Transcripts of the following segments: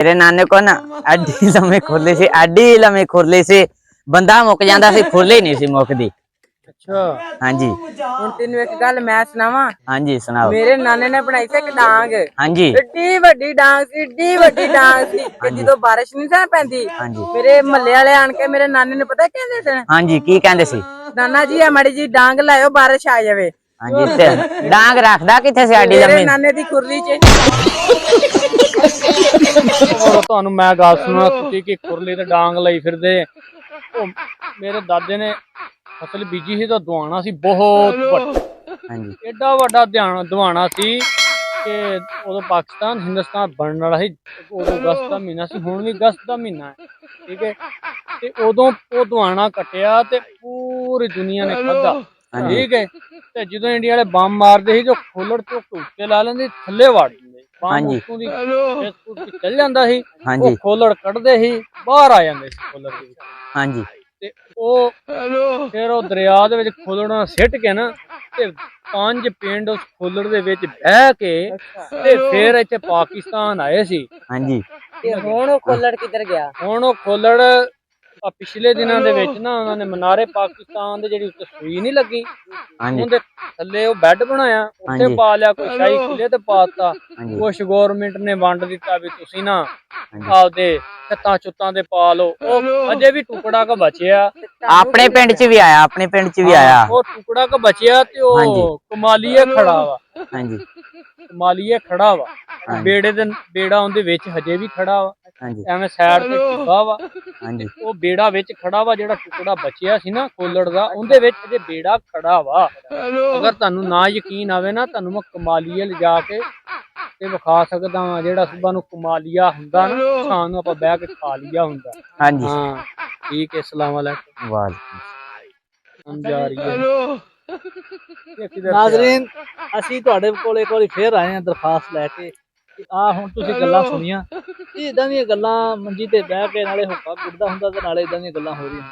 मेरे नाने को ना एडी लम्मे खुरली सी, एडी लम्मी खुरली सी, बंदा मुक जांदा सी, खुरली नहीं सी मुकदी। अच्छा हाँ जी ਹੁਣ ਤੈਨੂੰ ਇੱਕ ਗੱਲ ਮੈਂ ਸੁਣਾਵਾਂ। हाँ जी सुनाओ। ਮੇਰੇ ਨਾਨੇ ਨੇ ਬਣਾਈ ਸੀ ਇੱਕ ਡਾਂਗ। हाँ जी ਏਡੀ ਵੱਡੀ ਡਾਂਗ ਸੀ, ਏਡੀ ਵੱਡੀ ਡਾਂਗ ਸੀ ਕਿ ਹਾਂਜੀ। ਜਦੋਂ ਬਾਰਿਸ਼ ਨਹੀਂ ਸੀ ਪੈਂਦੀ, ਹਾਂਜੀ। ਮੇਰੇ ਮਹੱਲੇ ਵਾਲੇ ਆਣ ਕੇ ਮੇਰੇ ਨਾਨੇ ਨੂੰ ਪਤਾ ਕਹਿੰਦੇ ਸਨ, हाँ जी की कहंदे सी? ਨਾਨਾ ਜੀ ਆ ਮਾੜੀ ਜੀ ਡਾਂਗ ਲਾਇਓ ਬਾਰਿਸ਼ ਆ ਜਾਵੇ। हाँ जी ते डांग रखदा किथे सी एडी ਮੇਰੇ लम्मी? ਨਾਨੇ ਦੀ ਖੁਰਲੀ 'ਚ और ਤੁਹਾਨੂੰ ਮੈਂ ਗੱਲ ਸੁਣਾ ਤੁਸੀਂ ਕਿ ਖੁਰਲੀ ਤੇ ਡਾਂਗ ਲਈ ਫਿਰਦੇ। ਉਹ ਮੇਰੇ ਦਾਦੇ ਨੇ ਫਸਲ ਬੀਜੀ ਸੀ ਤਾਂ ਦੁਆਣਾ ਸੀ ਬਹੁਤ ਵੱਡਾ, हाँ जी ਏਡਾ ਵੱਡਾ ਦੁਆਣਾ ਸੀ ਕਿ ਉਦੋਂ ਪਾਕਿਸਤਾਨ ਹਿੰਦੁਸਤਾਨ ਬਣਨ ਵਾਲਾ ਸੀ। ਉਦੋਂ ਅਗਸਤ ਦਾ ਮਹੀਨਾ ਸੀ, ਹੁਣ ਵੀ ਅਗਸਤ ਦਾ ਮਹੀਨਾ ਹੈ, ਠੀਕ ਹੈ। ਤੇ ਉਦੋਂ ਉਹ ਦੁਆਣਾ ਕੱਟਿਆ ਤੇ ਪੂਰੀ ਦੁਨੀਆ ਨੇ ਖਾਧਾ, ਹਾਂਜੀ। ਠੀਕ ਹੈ। ਤੇ ਜਦੋਂ ਇੰਡੀਆ ਵਾਲੇ ਬੰਬ ਮਾਰਦੇ ਸੀ ਜੋ ਖੋਲੜ ਤੋਂ ਉੱਤੇ ਲਾ ਲੈਂਦੇ ਥੱਲੇ ਵੜ ਜਾਂਦੇ, ਬੰਬ ਹਾਂਜੀ। ਉੱਤੋਂ ਦੀ ਫੇਸਬੁੱਕ ਤੇ ਚੱਲ ਜਾਂਦਾ ਸੀ, हाँ ਉਹ जी ਖੋਲੜ ਕੱਢਦੇ ਸੀ, ਬਾਹਰ ਆ ਜਾਂਦੇ ਸੀ ਖੋਲੜ ਦੇ ਵਿੱਚ। हाँ जी ਤੇ ਉਹ ਫਿਰ ਉਹ ਦਰਿਆ ਦੇ ਵਿੱਚ ਖੋਲੜਾਂ ਸਿੱਟ ਕੇ ਨਾ ਤੇ 5 ਪਿੰਡ ਉਸ ਖੋਲੜ ਦੇ ਵਿੱਚ ਬਹਿ ਕੇ ਤੇ ਫਿਰ ਇੱਥੇ ਪਾਕਿਸਤਾਨ ਆਏ ਸੀ। हाँ जी ਤੇ ਹੁਣ ਉਹ ਖੋਲੜ ਕਿੱਧਰ ਗਿਆ? ਹੁਣ ਉਹ ਖੋਲੜ ਪਿਛਲੇ ਦਿਨਾਂ ਦੇ ਵਿੱਚ ਨਾ ਉਹਨਾਂ ਨੇ ਮਨਾਰੇ ਪਾਕਿਸਤਾਨ ਦੇ ਜਿਹੜੀ ਉੱਤੇ ਸੂਈ ਨਹੀਂ ਲੱਗੀ, हाँ जी ਉਹਦੇ ਥੱਲੇ ਉਹ ਬੈੱਡ ਬਣਾਇਆ, ਉੱਥੇ ਹਾਂਜੀ। ਪਾ ਲਿਆ, ਕੋਈ ਸ਼ਾਹੀ ਕਿਲੇ ਤੇ ਪਾਤਾ, ਹਾਂਜੀ। ਕੁਛ ਗਵਰਨਮੈਂਟ ਨੇ ਵੰਡ ਦਿੱਤਾ ਵੀ ਤੁਸੀਂ ਨਾ ਹਾਂਜੀ। ਆਪਦੇ ਛੱਤਾਂ ਚੁੱਤਾਂ ਤੇ ਪਾ ਲਓ। ਉਹ ਅਜੇ ਵੀ ਟੁਕੜਾ ਕ ਬਚਿਆ, अपने पिंड च भी आया, अपने पिंड च भी आया। ਉਹ ਟੁਕੜਾ ਕ ਬਚਿਆ ਤੇ ਹਾਂਜੀ। ਉਹ ਕਮਾਲੀਏ ਖੜਾ ਵਾ, हाँ जी ਕਮਾਲੀਏ ਖੜਾ ਵਾ, ਹਾਂਜੀ। ਬੇੜਾ ਉਹਦੇ ਵਿੱਚ ਹਜੇ ਵੀ ਖੜਾ ਵਾ, हाँ जी ਐਵੇਂ ਸਾਈਡ ਤੇ ਟਿੱਬਾ ਵਾ। हाँ जी ਉਹ ਬੇੜਾ ਵਿੱਚ ਖੜਾ ਵਾ, ਜਿਹੜਾ ਟੁਕੜਾ ਬਚਿਆ ਸੀ ਨਾ ਖੋਲੜ ਦਾ, ਉਹਦੇ ਵਿੱਚ ਅਜੇ ਬੇੜਾ ਖੜਾ ਵਾ। ਅਗਰ ਤੁਹਾਨੂੰ ਨਾ ਯਕੀਨ ਆਵੇ ਨਾ, ਤੁਹਾਨੂੰ ਮੈਂ ਕਮਾਲੀਏ ਲਿਜਾ ਕੇ ਤੇ ਵਿਖਾ ਸਕਦਾ ਵਾਂ, ਜਿਹੜਾ ਸੁਬਾ ਨੂੰ ਕਮਾਲੀਆ ਹੁੰਦਾ ਨਾ, ਸ਼ਾਮ ਨੂੰ ਆਪਾਂ ਬਹਿ ਕੇ ਖਾ ਲਿਆ ਹੁੰਦਾ। हाँ जी ਹਾਂ ਠੀਕ ਹੈ, ਸਲਾਮ ਅਲੈਕੁਮ। वाह हम जा रही है ਨਾਜ਼ਰੀਨ, ਅਸੀਂ ਤੁਹਾਡੇ ਕੋਲ ਇੱਕ ਵਾਰੀ ਫੇਰ ਆਏ ਹਾਂ ਦਰਖਾਸਤ ਲੈ ਕੇ ਕਿ ਆ ਹੁਣ ਤੁਸੀਂ ਗੱਲਾਂ ਸੁਣੀਆਂ, ਇਹ ਇਦਾਂ ਦੀਆਂ ਗੱਲਾਂ ਮੰਜੀ ਤੇ ਬਹਿ ਕੇ ਨਾਲੇ ਹੁੱਕਾ ਗੁੱਡਦਾ ਹੁੰਦਾ ਤੇ ਨਾਲੇ ਇਦਾਂ ਦੀਆਂ ਗੱਲਾਂ ਹੋ ਰਹੀਆਂ।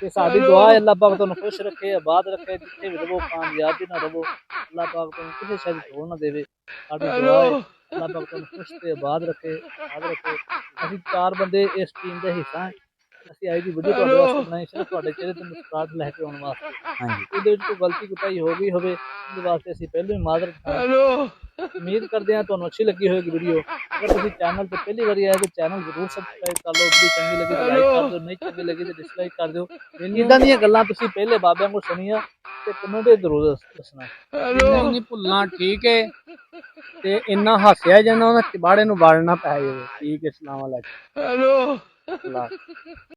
ਤੇ ਸਾਡੀ ਦੁਆ ਹੈ ਅੱਲਾਹ ਪਾਕ ਤੁਹਾਨੂੰ ਖੁਸ਼ ਰੱਖੇ, ਆਬਾਦ ਰੱਖੇ, ਜਿੱਥੇ ਵੀ ਰਹੋ ਕਾਮਯਾਬੀ ਨਾਲ ਰਹੋ, ਅੱਲਾਹ ਪਾਕ ਤੁਹਾਨੂੰ ਕਿਸੇ ਸ਼ੈ ਦੀ ਤੋੜ ਨਾ ਦੇਵੇ। ਸਾਡੀ ਦੁਆ ਹੈ ਅੱਲਾਹ ਪਾਕ ਤੁਹਾਨੂੰ ਖੁਸ਼ ਤੇ ਆਬਾਦ ਰੱਖੇ, ਆਬਾਦ ਰੱਖੇ। ਅਸੀਂ 4 ਬੰਦੇ ਇਸ ਟੀਮ ਦੇ ਹਿੱਸਾ ਹਾਂ। ਅਸੀਂ ਆਈ ਦੀ ਵੀਡੀਓ ਤੁਹਾਡੇ ਵਾਸਤੇ ਬਣਾਈ, ਸਿਰਫ ਤੁਹਾਡੇ ਚਿਹਰੇ ਤੇ ਮੁਸਕਰਾਹਟ ਲੈ ਕੇ ਆਉਣ ਵਾਸਤੇ। हाँ जी ਉਹਦੇ ਵਿੱਚ ਕੋਈ ਗਲਤੀ ਕੋਤਾਹੀ ਹੋ ਗਈ ਹੋਵੇ, ਉਹਦੇ ਵਾਸਤੇ ਅਸੀਂ ਪਹਿਲਾਂ ਹੀ ਮਾਜ਼ਰਤ ਚਾਹੁੰਦੇ। ਉਮੀਦ ਕਰਦੇ ਹਾਂ ਤੁਹਾਨੂੰ ਅੱਛੀ ਲੱਗੀ ਹੋਵੇਗੀ ਵੀਡੀਓ। ਅਗਰ ਤੁਸੀਂ ਚੈਨਲ ਤੇ ਪਹਿਲੀ ਵਾਰੀ ਆਏ ਤਾਂ ਚੈਨਲ ਜ਼ਰੂਰ ਸਬਸਕ੍ਰਾਈਬ ਕਰ ਲਓ। ਵੀਡੀਓ ਚੰਗੀ ਲੱਗੀ ਤਾਂ ਲਾਈਕ ਕਰ ਦਿਓ, ਨਹੀਂ ਚੰਗੀ ਲੱਗੀ ਤਾਂ ਡਿਸਲਾਈਕ ਕਰ ਦਿਓ। ਇੱਦਾਂ ਦੀਆਂ ਗੱਲਾਂ ਤੁਸੀਂ ਪਹਿਲੇ ਬਾਬਿਆਂ ਕੋਲ ਸੁਣੀਆਂ ਤੇ ਕਮੈਂਟ ਦੇ ਜ਼ਰੂਰ ਦੱਸਣਾ। ਨਹੀਂ ਭੁੱਲਣਾ, ਠੀਕ ਹੈ। ਤੇ ਇੰਨਾ ਹਾਸਿਆ ਜਾਂਦਾ ਉਹਨਾਂ ਚਿਬਾੜੇ ਨੂੰ ਵਾਲਣਾ ਪੈ ਜਾਵੇ, ਠੀਕ ਹੈ। ਸਲਾਮ ਅਲੈਕੁਮ।